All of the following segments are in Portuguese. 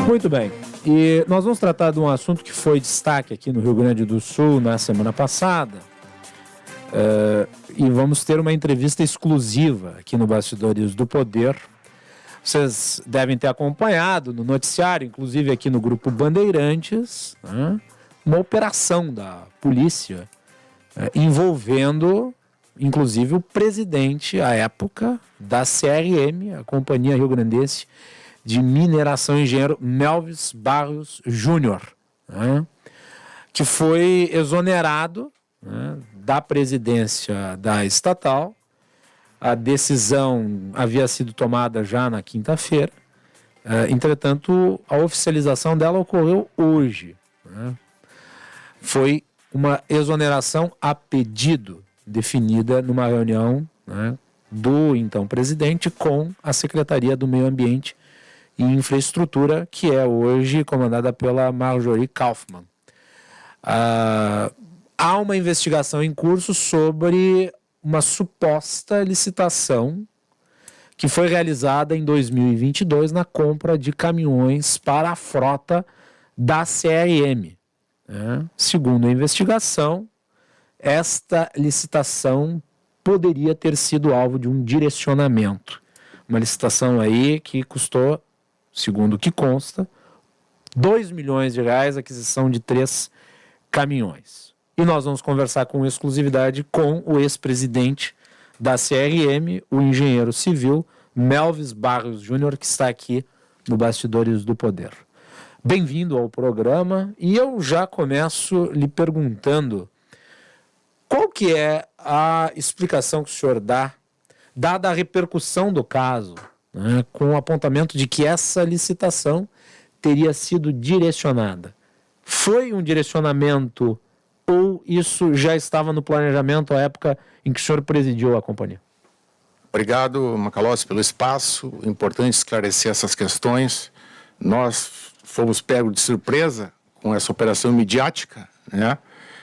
Muito bem. E nós vamos tratar de um assunto que foi destaque aqui no Rio Grande do Sul na semana passada. E vamos ter uma entrevista exclusiva aqui no Bastidores do Poder. Vocês devem ter acompanhado no noticiário, inclusive aqui no Grupo Bandeirantes, né, uma operação da polícia envolvendo, inclusive, o presidente, à época, da CRM, a Companhia Rio Grandense de Mineração, engenheiro Melvis Barros Júnior, né, que foi exonerado, né, da presidência da estatal. A decisão havia sido tomada já na quinta-feira, entretanto, a oficialização dela ocorreu hoje, né. Foi uma exoneração a pedido, definida numa reunião, né, do então presidente com a Secretaria do Meio Ambiente e Infraestrutura, que é hoje comandada pela Marjorie Kaufmann. Há uma investigação em curso sobre uma suposta licitação que foi realizada em 2022 na compra de caminhões para a frota da CRM. Né? Segundo a investigação, esta licitação poderia ter sido alvo de um direcionamento. Uma licitação aí que custou, segundo o que consta, R$2 milhões, a aquisição de 3 caminhões. E nós vamos conversar com exclusividade com o ex-presidente da CRM, o engenheiro civil Melvis Barros Júnior, que está aqui no Bastidores do Poder. Bem-vindo ao programa, e eu já começo lhe perguntando qual que é a explicação que o senhor dá, dada a repercussão do caso, né, com o apontamento de que essa licitação teria sido direcionada. Foi um direcionamento ou isso já estava no planejamento à época em que o senhor presidiu a companhia? Obrigado, Macalossi, pelo espaço. É importante esclarecer essas questões. Nós fomos pegos de surpresa com essa operação midiática, né?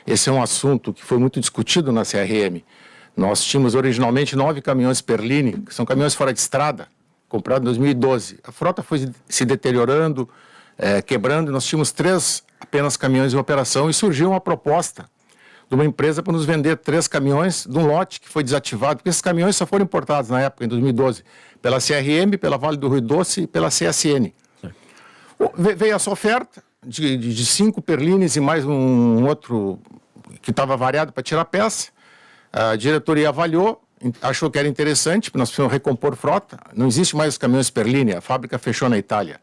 Esse é um assunto que foi muito discutido na CRM. Nós tínhamos originalmente 9 caminhões Perline, que são caminhões fora de estrada, comprados em 2012. A frota foi se deteriorando, quebrando, e nós tínhamos 3 apenas caminhões em operação, e surgiu uma proposta de uma empresa para nos vender 3 caminhões de um lote que foi desativado, porque esses caminhões só foram importados na época, em 2012, pela CRM, pela Vale do Rio Doce e pela CSN. Veio essa oferta de 5 Perlines e mais um outro que estava variado para tirar peça. A diretoria avaliou, achou que era interessante, porque nós precisamos recompor frota. Não existe mais os caminhões Perline, a fábrica fechou na Itália.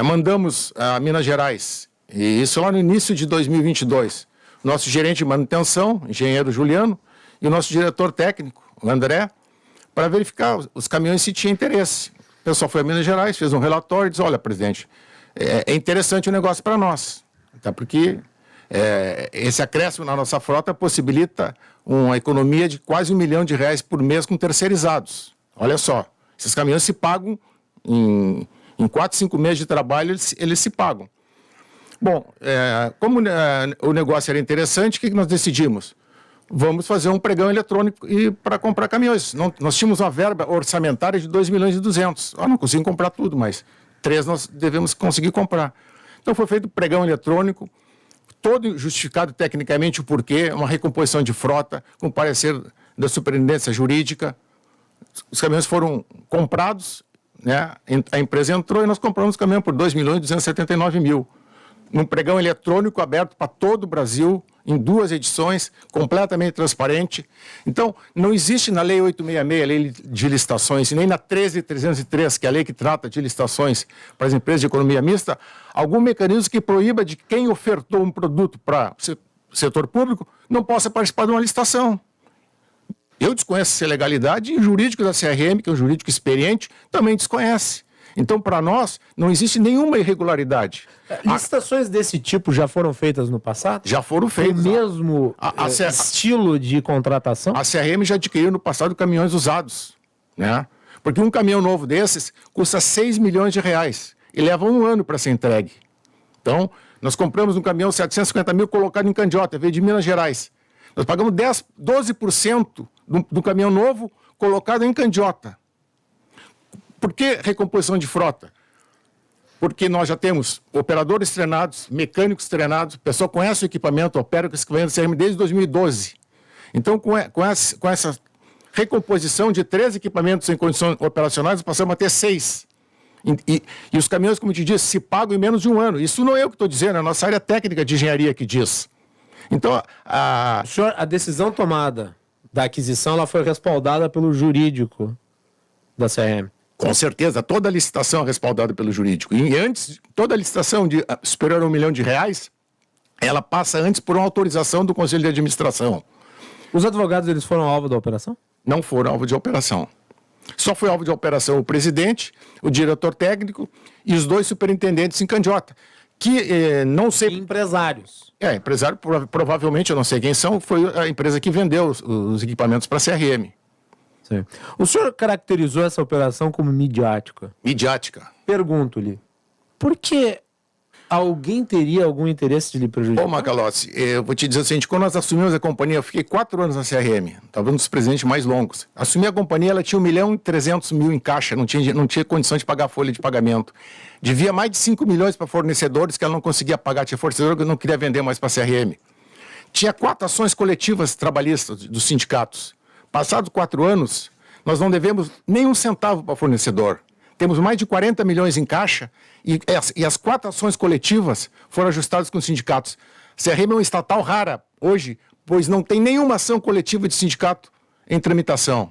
Mandamos a Minas Gerais, e isso lá no início de 2022. Nosso gerente de manutenção, engenheiro Juliano, e o nosso diretor técnico, o André, para verificar os caminhões se tinha interesse. O pessoal foi a Minas Gerais, fez um relatório e disse: olha, presidente, é interessante o negócio para nós, até porque esse acréscimo na nossa frota possibilita uma economia de quase R$1 milhão por mês com terceirizados. Olha só, esses caminhões se pagam em 4, 5 meses de trabalho, eles se pagam. Bom, como o negócio era interessante, o que nós decidimos? Vamos fazer um pregão eletrônico para comprar caminhões. Nós tínhamos uma verba orçamentária de 2 milhões e 200. Não conseguimos comprar tudo, mas 3 nós devemos conseguir comprar. Então foi feito o pregão eletrônico, todo justificado tecnicamente o porquê, uma recomposição de frota, com parecer da superintendência jurídica. Os caminhões foram comprados, né? A empresa entrou e nós compramos o caminhão por 2 milhões e 279 mil. Num pregão eletrônico aberto para todo o Brasil, em 2 edições, completamente transparente. Então, não existe na Lei 866, a Lei de Licitações, e nem na 13.303, que é a lei que trata de licitações para as empresas de economia mista, algum mecanismo que proíba de quem ofertou um produto para o setor público não possa participar de uma licitação. Eu desconheço essa legalidade e o jurídico da CRM, que é um jurídico experiente, também desconhece. Então, para nós, não existe nenhuma irregularidade. Licitações desse tipo já foram feitas no passado? Já foram feitas. O mesmo estilo de contratação? A CRM já adquiriu no passado caminhões usados, né? Porque um caminhão novo desses custa R$6 milhões e leva 1 ano para ser entregue. Então, nós compramos um caminhão 750 mil colocado em Candiota, veio de Minas Gerais. Nós pagamos 12% do caminhão novo colocado em Candiota. Por que recomposição de frota? Porque nós já temos operadores treinados, mecânicos treinados, a pessoa conhece o equipamento, opera com esse equipamento CRM desde 2012. Então, com essa recomposição de 3 equipamentos em condições operacionais, nós passamos a ter 6. E os caminhões, como eu te disse, se pagam em menos de um ano. Isso não é eu que estou dizendo, é a nossa área técnica de engenharia que diz. Então, a decisão tomada da aquisição ela foi respaldada pelo jurídico da CRM. Com certeza, toda a licitação é respaldada pelo jurídico. E antes, toda a licitação superior a R$1 milhão, ela passa antes por uma autorização do Conselho de Administração. Os advogados eles foram alvo da operação? Não foram alvo de operação. Só foi alvo de operação o presidente, o diretor técnico e os 2 superintendentes em Candiota. Que não sei... Empresários. Empresário, provavelmente, eu não sei quem são, foi a empresa que vendeu os equipamentos para a CRM. Sim. O senhor caracterizou essa operação como midiática. Midiática. Pergunto-lhe, por que alguém teria algum interesse de lhe prejudicar? Ô, Macalossi, eu vou te dizer o seguinte, quando nós assumimos a companhia, eu fiquei 4 anos na CRM, talvez um dos presidentes mais longos. Assumi a companhia, ela tinha R$1.300.000 em caixa, não tinha condição de pagar a folha de pagamento. Devia mais de 5 milhões para fornecedores que ela não conseguia pagar, tinha fornecedor que não queria vender mais para a CRM. Tinha 4 ações coletivas trabalhistas dos sindicatos. Passados 4 anos, nós não devemos nem um centavo para fornecedor. Temos mais de 40 milhões em caixa e as 4 ações coletivas foram ajustadas com os sindicatos. CRM é uma estatal rara hoje, pois não tem nenhuma ação coletiva de sindicato em tramitação.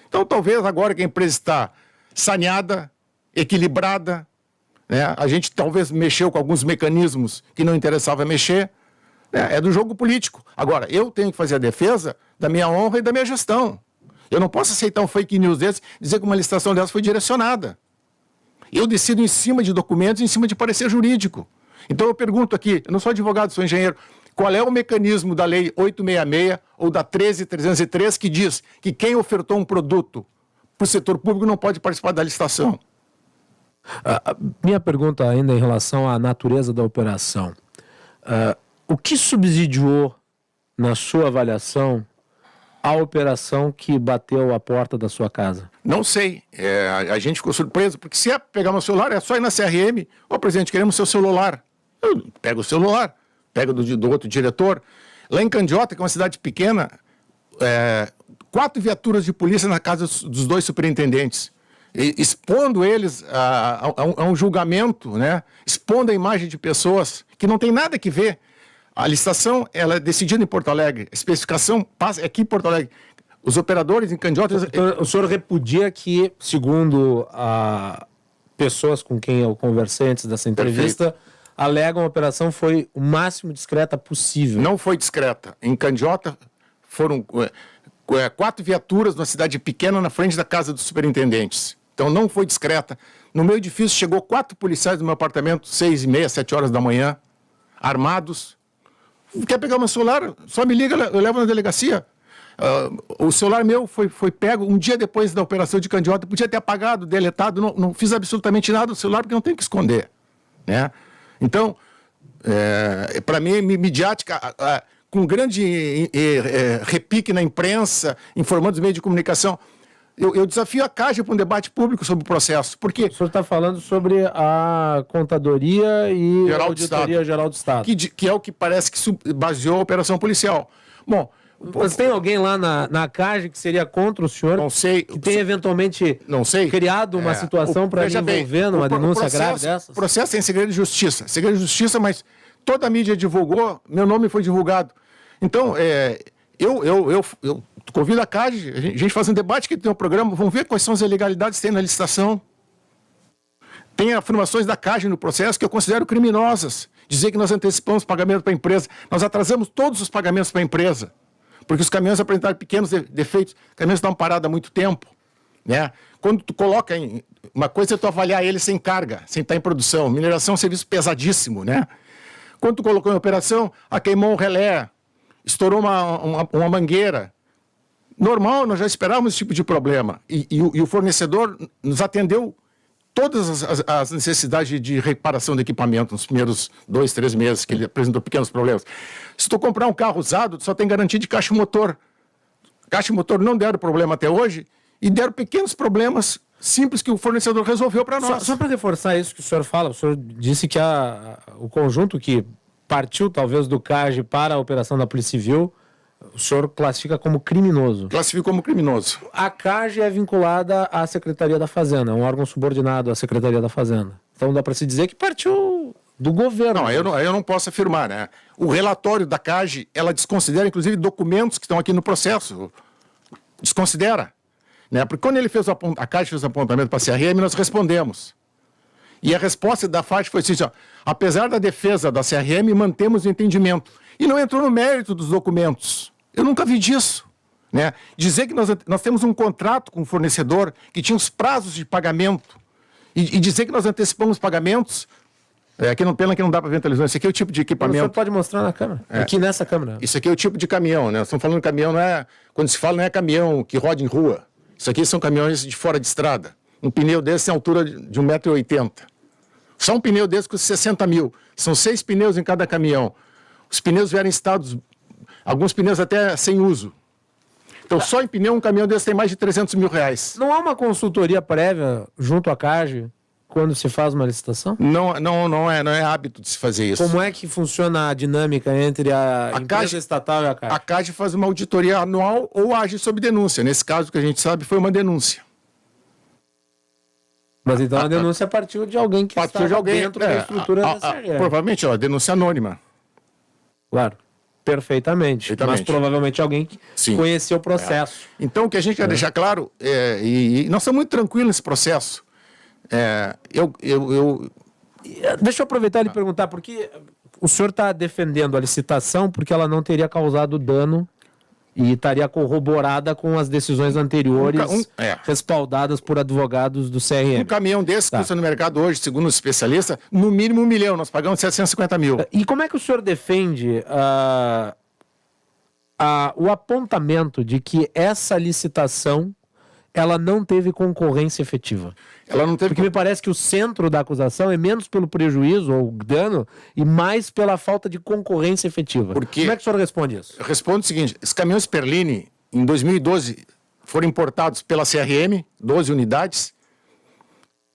Então, talvez agora que a empresa está saneada, equilibrada, né, a gente talvez mexeu com alguns mecanismos que não interessava mexer, né, é do jogo político. Agora, eu tenho que fazer a defesa da minha honra e da minha gestão. Eu não posso aceitar um fake news desse, dizer que uma licitação dessa foi direcionada. Eu decido em cima de documentos, em cima de parecer jurídico. Então eu pergunto aqui, eu não sou advogado, sou engenheiro, qual é o mecanismo da Lei 866 ou da 13.303 que diz que quem ofertou um produto para o setor público não pode participar da licitação? Minha pergunta ainda em relação à natureza da operação. O que subsidiou, na sua avaliação, a operação que bateu a porta da sua casa? Não sei. A gente ficou surpreso, porque se é pegar meu celular, é só ir na CRM. Ô, presidente, queremos seu celular. Eu pego o celular, pego do outro diretor. Lá em Candiota, que é uma cidade pequena, 4 viaturas de polícia na casa dos 2 superintendentes, expondo eles a um julgamento, né? Expondo a imagem de pessoas que não tem nada que ver. A licitação ela é decidida em Porto Alegre, a especificação passa aqui em Porto Alegre. Os operadores em Candiota... Então, o senhor repudia que, segundo pessoas com quem eu conversei antes dessa entrevista, perfeito, alegam a operação foi o máximo discreta possível. Não foi discreta. Em Candiota foram 4 viaturas numa cidade pequena na frente da casa dos superintendentes. Então não foi discreta. No meu edifício chegou 4 policiais no meu apartamento, 6h30, 7 horas da manhã, armados. Quer pegar meu celular? Só me liga, eu levo na delegacia. O celular meu foi pego um dia depois da operação de Candiota. Podia ter apagado, deletado, não fiz absolutamente nada do celular porque não tem que esconder, né? Então, para mim, midiática, com grande repique na imprensa, informando os meios de comunicação. Eu desafio a CAGE para um debate público sobre o processo. Porque o senhor está falando sobre a Contadoria e a Auditoria Geral do Estado. Que é o que parece que baseou a operação policial. Bom, mas tem alguém lá na CAGE que seria contra o senhor? Não sei. Que tem eventualmente criado uma situação para lhe envolver numa denúncia grave dessas? O processo tem segredo de justiça. Segredo de justiça, mas toda a mídia divulgou, meu nome foi divulgado. Então, eu convido a CAGE, a gente faz um debate que tem um programa, vamos ver quais são as ilegalidades que tem na licitação. Tem afirmações da CAGE no processo que eu considero criminosas. Dizer que nós antecipamos pagamento para a empresa. Nós atrasamos todos os pagamentos para a empresa. Porque os caminhões apresentaram pequenos defeitos, os caminhões estavam parados há muito tempo, né? Quando tu coloca uma coisa é tu avaliar ele sem carga, sem estar em produção. Mineração é um serviço pesadíssimo, né? Quando tu colocou em operação, queimou um relé, estourou uma mangueira. Normal, nós já esperávamos esse tipo de problema. E o fornecedor nos atendeu todas as necessidades de reparação do equipamento nos primeiros 2, 3 meses que ele apresentou pequenos problemas. Se tu comprar um carro usado, tu só tem garantia de caixa e motor. Caixa e motor não deram problema até hoje e deram pequenos problemas simples que o fornecedor resolveu para nós. Só para reforçar isso que o senhor fala, o senhor disse que o conjunto que partiu talvez do CAGE para a operação da Polícia Civil, o senhor classifica como criminoso. Classifica como criminoso. A CAGE é vinculada à Secretaria da Fazenda, é um órgão subordinado à Secretaria da Fazenda. Então dá para se dizer que partiu do governo. Não, eu não posso afirmar, né? O relatório da CAGE, ela desconsidera, inclusive, documentos que estão aqui no processo. Desconsidera. Né? Porque quando a CAGE fez o apontamento para a CRM, nós respondemos. E a resposta da FAGE foi assim, ó, apesar da defesa da CRM, mantemos o entendimento. E não entrou no mérito dos documentos. Eu nunca vi disso. Né? Dizer que nós temos um contrato com o fornecedor que tinha os prazos de pagamento e dizer que nós antecipamos pagamentos, pena que não dá para ver na televisão, esse aqui é o tipo de equipamento. O senhor pode mostrar na câmera, aqui nessa câmera. Isso aqui é o tipo de caminhão, né? Nós estamos falando de caminhão, quando se fala não é caminhão que roda em rua. Isso aqui são caminhões de fora de estrada. Um pneu desse tem altura de 1,80 m. Só um pneu desse custa 60 mil. São 6 pneus em cada caminhão. Os pneus vieram em estados, alguns pneus até sem uso. Então, só em pneu, um caminhão desse tem mais de 300 mil reais. Não há uma consultoria prévia junto à CAGE quando se faz uma licitação? Não é hábito de se fazer isso. Como é que funciona a dinâmica entre a empresa estatal e a CAGE? A CAGE faz uma auditoria anual ou age sob denúncia. Nesse caso, que a gente sabe, foi uma denúncia. Mas então a denúncia partiu de alguém que está dentro da estrutura da CRM. Provavelmente, denúncia anônima. Claro, perfeitamente. Mas provavelmente alguém que conheceu o processo. Então, o que a gente quer deixar claro, e nós estamos muito tranquilos nesse processo. Deixa eu aproveitar e lhe perguntar, porque o senhor está defendendo a licitação porque ela não teria causado dano e estaria corroborada com as decisões anteriores respaldadas por advogados do CRM. Um caminhão desse custa no mercado hoje, segundo os especialistas, no mínimo 1 milhão. Nós pagamos 750 mil. E como é que o senhor defende o apontamento de que essa licitação ela não teve concorrência efetiva? Ela não teve. Porque me parece que o centro da acusação é menos pelo prejuízo ou dano e mais pela falta de concorrência efetiva. Como é que o senhor responde isso? Eu respondo o seguinte: os caminhões Perline, em 2012, foram importados pela CRM, 12 unidades,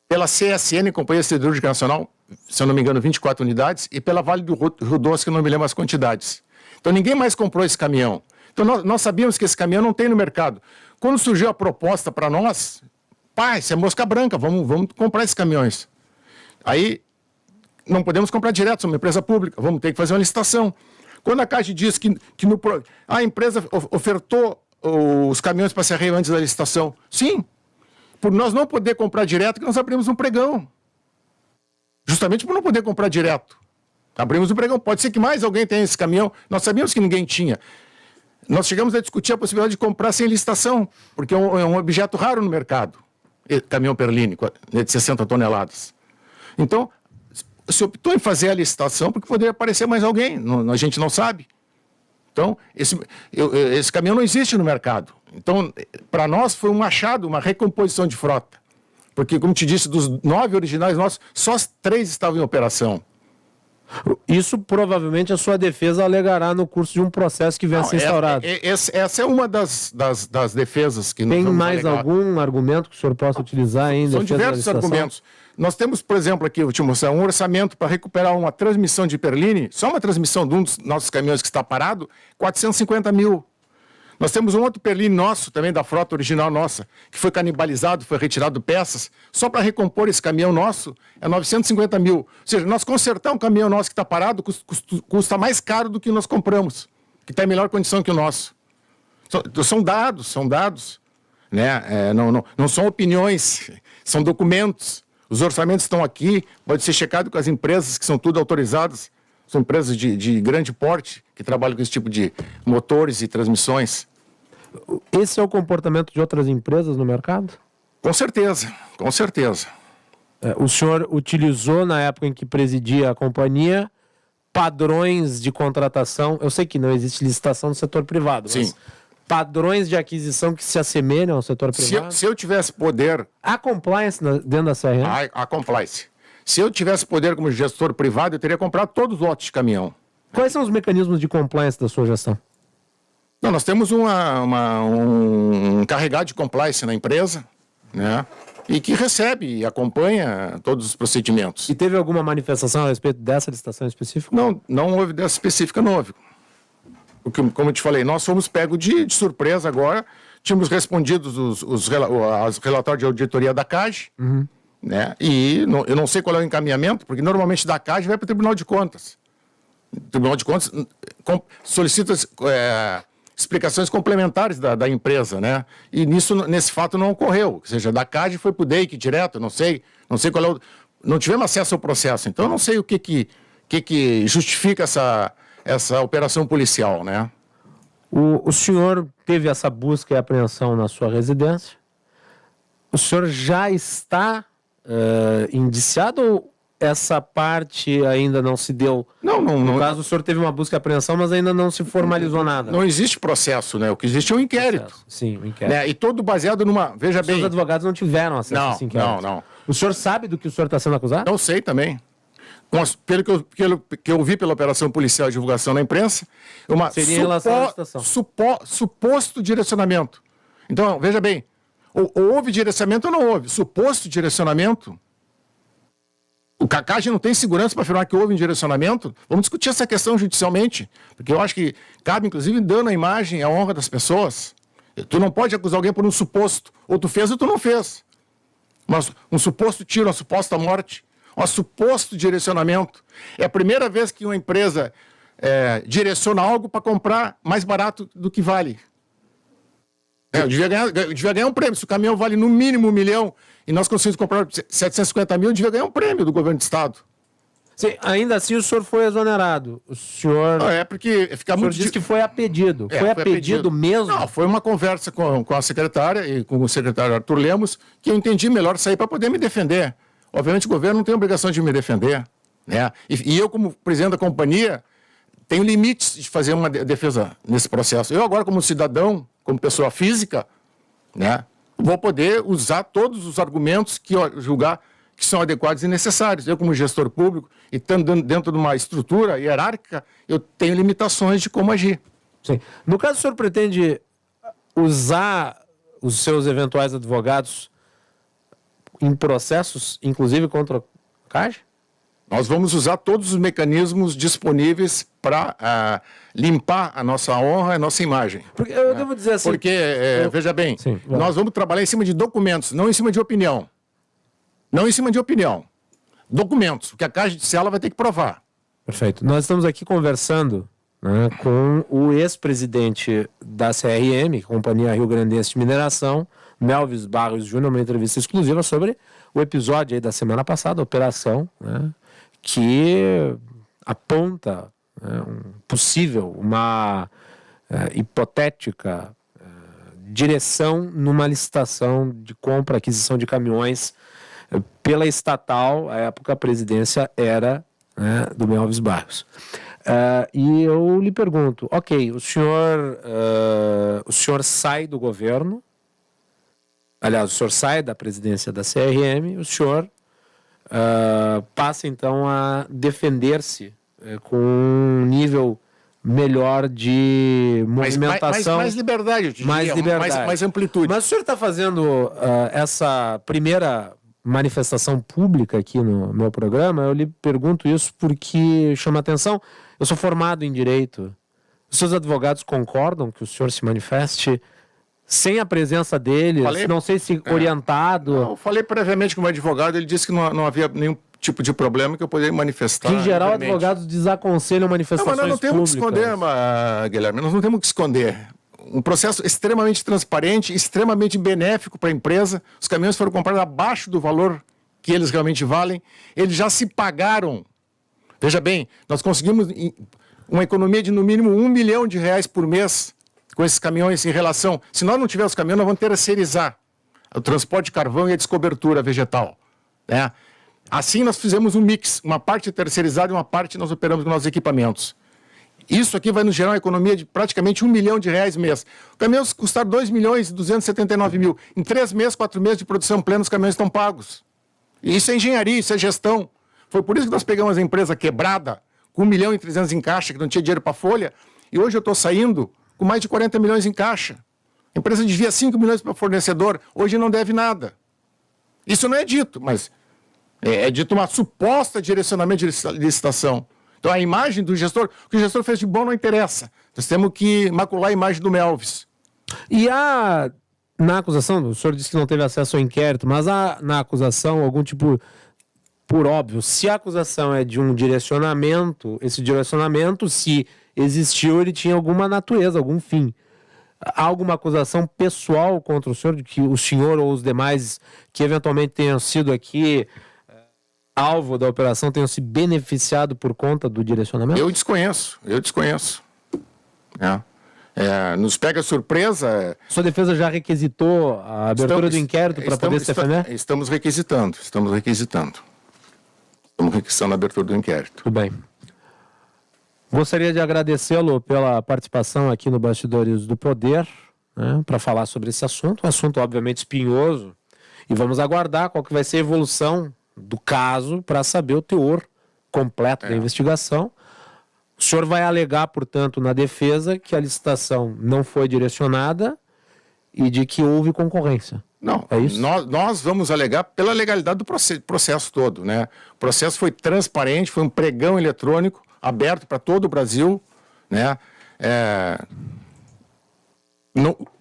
pela CSN, Companhia Siderúrgica Nacional, se eu não me engano, 24 unidades, e pela Vale do Rio Doce, que eu não me lembro as quantidades. Então ninguém mais comprou esse caminhão. Então nós sabíamos que esse caminhão não tem no mercado. Quando surgiu a proposta para nós, isso é mosca branca, vamos comprar esses caminhões. Aí, não podemos comprar direto, somos uma empresa pública, vamos ter que fazer uma licitação. Quando a CAGE diz que a empresa ofertou os caminhões para a CRM antes da licitação, sim, por nós não poder comprar direto, que nós abrimos um pregão. Justamente por não poder comprar direto. Abrimos um pregão, pode ser que mais alguém tenha esse caminhão, nós sabíamos que ninguém tinha. Nós chegamos a discutir a possibilidade de comprar sem licitação, porque é um objeto raro no mercado. Caminhão Perline, de 60 toneladas. Então, se optou em fazer a licitação porque poderia aparecer mais alguém, a gente não sabe. Então, esse caminhão não existe no mercado. Então, para nós foi um achado, uma recomposição de frota. Porque, como te disse, dos 9 originais nossos, só 3 estavam em operação. Isso provavelmente a sua defesa alegará no curso de um processo que venha a ser instaurado. Essa é uma das defesas que nós Tem vamos mais alegar. Algum argumento que o senhor possa utilizar ainda? São diversos argumentos. Nós temos, por exemplo, aqui, vou te mostrar, um orçamento para recuperar uma transmissão de Perline, só uma transmissão de um dos nossos caminhões que está parado, 450 mil. Nós temos um outro Perline nosso, também da frota original nossa, que foi canibalizado, foi retirado peças. Só para recompor esse caminhão nosso é 950 mil. Ou seja, nós consertar um caminhão nosso que está parado custa mais caro do que nós compramos, que está em melhor condição que o nosso. São dados. Né? Não são opiniões, são documentos. Os orçamentos estão aqui, pode ser checado com as empresas que são tudo autorizadas. São empresas de grande porte que trabalham com esse tipo de motores e transmissões. Esse é o comportamento de outras empresas no mercado? Com certeza. O senhor utilizou, na época em que presidia a companhia, padrões de contratação. Eu sei que não existe licitação no setor privado, Sim. Mas padrões de aquisição que se assemelham ao setor privado? Se eu tivesse poder... Há compliance dentro da CRM? A compliance. Se eu tivesse poder como gestor privado, eu teria comprado todos os lotes de caminhão. Quais são os mecanismos de compliance da sua gestão? Não, nós temos um encarregado de compliance na empresa, né? E que recebe e acompanha todos os procedimentos. E teve alguma manifestação a respeito dessa licitação específica? Não houve dessa específica, não houve. Porque, como eu te falei, nós fomos pegos de surpresa agora, tínhamos respondido os relatórios de auditoria da CAGE, né? E eu não sei qual é o encaminhamento, porque normalmente da CAGE vai para o Tribunal de Contas. O Tribunal de Contas solicita explicações complementares da empresa, né? E nesse fato não ocorreu. Ou seja, da CAGE foi para o DEIC direto, não sei qual é o... Não tivemos acesso ao processo, então eu não sei o que justifica essa operação policial, né? O senhor teve essa busca e apreensão na sua residência. O senhor já está indiciado ou essa parte ainda não se deu? Não. No caso, o senhor teve uma busca e apreensão, mas ainda não se formalizou nada. Não existe processo, né? O que existe é um inquérito. Processo. Sim, um inquérito. Né? E todo baseado numa... Veja bem... Os advogados não tiveram acesso a esse inquérito. Não. O senhor sabe do que o senhor está sendo acusado? Não sei também. Pelo que eu vi pela operação policial e divulgação na imprensa, seria em relação à licitação. Suposto direcionamento. Então, veja bem, ou houve direcionamento ou não houve. Suposto direcionamento... O CACAGE não tem segurança para afirmar que houve um direcionamento? Vamos discutir essa questão judicialmente, porque eu acho que cabe, inclusive, dano à imagem e à honra das pessoas. Tu não pode acusar alguém por um suposto. Ou tu fez ou tu não fez. Mas um suposto tiro, uma suposta morte, um suposto direcionamento. É a primeira vez que uma empresa direciona algo para comprar mais barato do que vale. Eu devia ganhar um prêmio. Se o caminhão vale no mínimo 1 milhão e nós conseguimos comprar 750 mil, eu devia ganhar um prêmio do governo do estado. Sim, ainda assim o senhor foi exonerado. O senhor... porque fica muito... disse que foi a pedido. Foi a pedido mesmo? Não, foi uma conversa com a secretária e com o secretário Arthur Lemos que eu entendi melhor sair para poder me defender. Obviamente o governo não tem obrigação de me defender, né? E eu, como presidente da companhia, tenho limites de fazer uma defesa nesse processo. Eu agora, como cidadão, como pessoa física, né, vou poder usar todos os argumentos que eu julgar que são adequados e necessários. Eu, como gestor público, e estando dentro de uma estrutura hierárquica, eu tenho limitações de como agir. Sim. No caso, o senhor pretende usar os seus eventuais advogados em processos, inclusive contra o CAGE? Nós vamos usar todos os mecanismos disponíveis para limpar a nossa honra e a nossa imagem. Porque eu devo dizer assim... Porque, veja bem, Sim, nós vamos trabalhar em cima de documentos, não em cima de opinião. Não em cima de opinião. Documentos, porque a Caixa Judicial vai ter que provar. Perfeito. Nós estamos aqui conversando, né, com o ex-presidente da CRM, Companhia Rio Grandense de Mineração, Melvis Barros Júnior, uma entrevista exclusiva sobre o episódio aí da semana passada, a operação, né, que aponta, né, uma hipotética direção numa licitação de compra, aquisição de caminhões pela estatal. À época a presidência era, né, do Melvis Barros. E eu lhe pergunto, ok, o senhor sai do governo, aliás, o senhor sai da presidência da CRM, o senhor passa então a defender-se com um nível melhor de movimentação. Mais liberdade, eu te diria, mais liberdade. Mais amplitude. Mas o senhor está fazendo essa primeira manifestação pública aqui no meu programa. Eu lhe pergunto isso porque chama atenção. Eu sou formado em Direito. Os seus advogados concordam que o senhor se manifeste sem a presença deles? Não sei se orientado. Eu falei previamente com o meu advogado, ele disse que não havia nenhum tipo de problema que eu poderia manifestar. Que, em geral, advogados desaconselham manifestações públicas. Mas nós não temos que esconder, Guilherme, nós não temos que esconder. Um processo extremamente transparente, extremamente benéfico para a empresa. Os caminhões foram comprados abaixo do valor que eles realmente valem. Eles já se pagaram. Veja bem, nós conseguimos uma economia de no mínimo R$1 milhão por mês com esses caminhões em relação... Se nós não tivermos caminhão, nós vamos terceirizar o transporte de carvão e a descobertura vegetal, né? Assim nós fizemos um mix, uma parte terceirizada e uma parte nós operamos com nossos equipamentos. Isso aqui vai nos gerar uma economia de praticamente R$1 milhão mês. Os caminhões custaram 2.279.000. Em 3 meses, 4 meses de produção plena, os caminhões estão pagos. E isso é engenharia, isso é gestão. Foi por isso que nós pegamos a empresa quebrada, com 1.300.000 em caixa, que não tinha dinheiro para folha, e hoje eu estou saindo com mais de 40 milhões em caixa. A empresa devia 5 milhões para o fornecedor, hoje não deve nada. Isso não é dito, mas é dito uma suposta direcionamento de licitação. Então a imagem do gestor, o que o gestor fez de bom não interessa. Nós temos que macular a imagem do Melvis. E há, na acusação, o senhor disse que não teve acesso ao inquérito, mas há na acusação algum tipo, por óbvio, se a acusação é de um direcionamento, esse direcionamento, se existiu, ele tinha alguma natureza, algum fim. Há alguma acusação pessoal contra o senhor, de que o senhor ou os demais que eventualmente tenham sido aqui alvo da operação tenham se beneficiado por conta do direcionamento? Eu desconheço. Nos pega surpresa. Sua defesa já requisitou a abertura do inquérito para poder se defender? Estamos requisitando a abertura do inquérito. Tudo bem. Gostaria de agradecê-lo pela participação aqui no Bastidores do Poder, né, para falar sobre esse assunto, um assunto obviamente espinhoso, e vamos aguardar qual que vai ser a evolução do caso para saber o teor completo da investigação. O senhor vai alegar, portanto, na defesa que a licitação não foi direcionada e de que houve concorrência. Não, é isso? Nós vamos alegar pela legalidade do processo todo, né? O processo foi transparente, foi um pregão eletrônico aberto para todo o Brasil, né?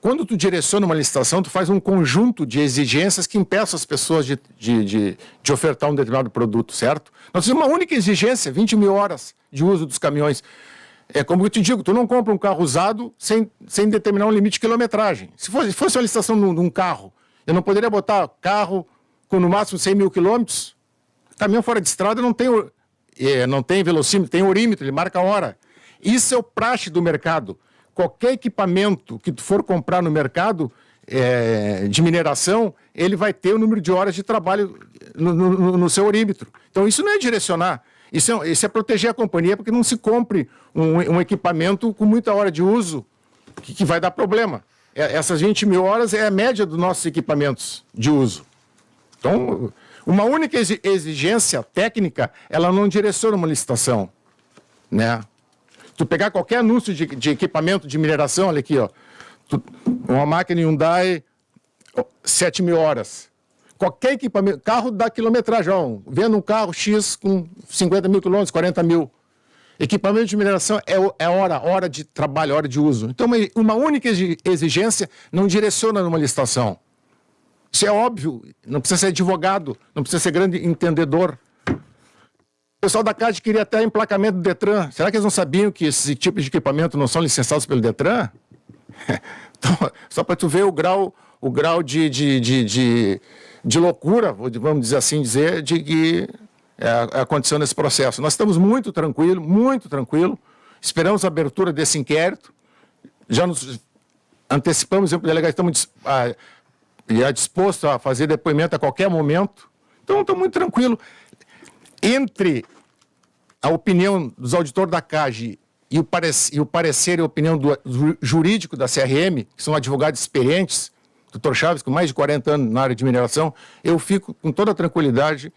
Quando tu direciona uma licitação, tu faz um conjunto de exigências que impeçam as pessoas de ofertar um determinado produto, certo? Nós temos uma única exigência, 20 mil horas de uso dos caminhões. É como eu te digo, tu não compra um carro usado sem determinar um limite de quilometragem. Se fosse uma licitação de um carro, eu não poderia botar carro com no máximo 100 mil quilômetros. Caminhão fora de estrada não tem velocímetro, tem orímetro, ele marca a hora. Isso é o praxe do mercado. Qualquer equipamento que tu for comprar no mercado de mineração, ele vai ter o número de horas de trabalho no seu orímetro. Então isso não é direcionar, isso é proteger a companhia, porque não se compre um equipamento com muita hora de uso que vai dar problema. Essas 20 mil horas é a média dos nossos equipamentos de uso. Então, uma única exigência técnica, ela não direciona uma licitação, né? Tu pegar qualquer anúncio de equipamento de mineração, olha aqui, ó, uma máquina Hyundai, 7 mil horas. Qualquer equipamento, carro dá quilometragem, ó, vendo um carro X com 50 mil quilômetros, 40 mil. Equipamento de mineração é hora de trabalho, hora de uso. Então, uma única exigência não direciona numa licitação. Isso é óbvio, não precisa ser advogado, não precisa ser grande entendedor. O pessoal da CAD queria até emplacamento do Detran. Será que eles não sabiam que esse tipo de equipamento não são licenciados pelo Detran? Então, só para tu ver o grau de loucura, vamos dizer assim, de que aconteceu nesse processo. Nós estamos muito tranquilo, esperamos a abertura desse inquérito, já nos antecipamos, o delegado, estamos dispostos a fazer depoimento a qualquer momento, então estou muito tranquilo. Entre a opinião dos auditores da CAGE e o parecer e a opinião do jurídico da CRM, que são advogados experientes, doutor Chaves, com mais de 40 anos na área de mineração, eu fico com toda a tranquilidade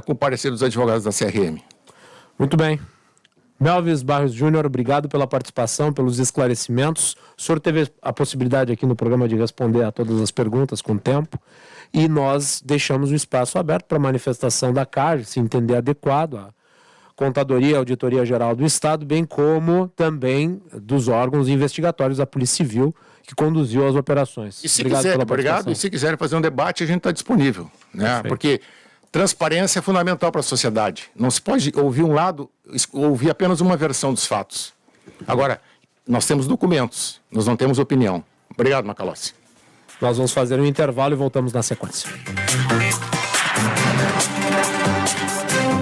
com o parecer dos advogados da CRM. Muito bem. Melvis Barros Júnior, obrigado pela participação, pelos esclarecimentos. O senhor teve a possibilidade aqui no programa de responder a todas as perguntas com tempo e nós deixamos o espaço aberto para manifestação da CAGE, se entender adequado, a Contadoria e Auditoria Geral do Estado, bem como também dos órgãos investigatórios da Polícia Civil que conduziu as operações. E se quiserem fazer um debate, a gente está disponível, né? Porque transparência é fundamental para a sociedade. Não se pode ouvir um lado, ouvir apenas uma versão dos fatos. Agora, nós temos documentos, nós não temos opinião. Obrigado, Macalossi. Nós vamos fazer um intervalo e voltamos na sequência.